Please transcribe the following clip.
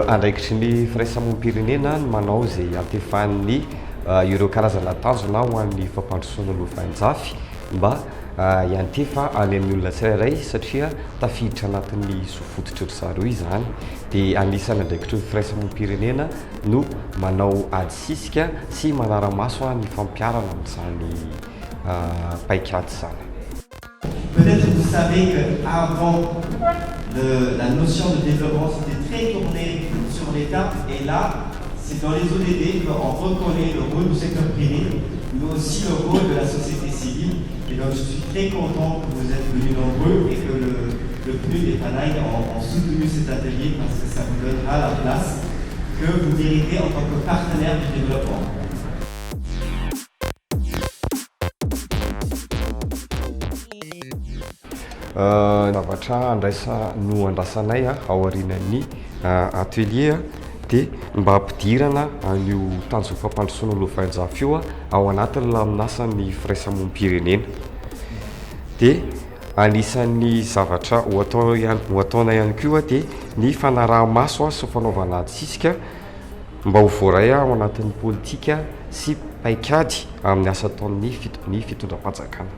Andraikitry ny firaisamoam-pirenena ny manao izay antefan'ny ireo karazana tanjona ho an'ny fampandrosoana lovanjafy mba hiantefa any amin'ny olona tsirairay satria tafiditra anatin'ny sofototra ry zareo izany dia anisany andraikitry ny firaisamoam-pirenena no manao ady sisika sy manara-maso ny fampiarana amin'izany paikady izany. Peut-être vous savez qu'avant, la notion de développement c'était très tourné sur l'État et là, c'est dans les ODD qu'on reconnaît le rôle du secteur privé, mais aussi le rôle de la société civile. Et donc je suis très content que vous êtes venus nombreux et que le PNUD et PANAI ont soutenu cet atelier parce que ça vous donnera la place que vous méritez en tant que partenaire du développement. Zavatra andrasanay ao aorianan'ny atelier dia mba hampidirana an'io tanjona fampandrosoana lovanjafy io ao anatin'ny laminasan'ny firaisamoam-pirenena dia anisan'ny zavatra ho ataona ihany koa dia ny fanaraha-maso sy fanaovana ady sisika mba ho voaray ao anatin'ny politika sy paikady amin'ny asa ataon'ny fitondram-panjakana.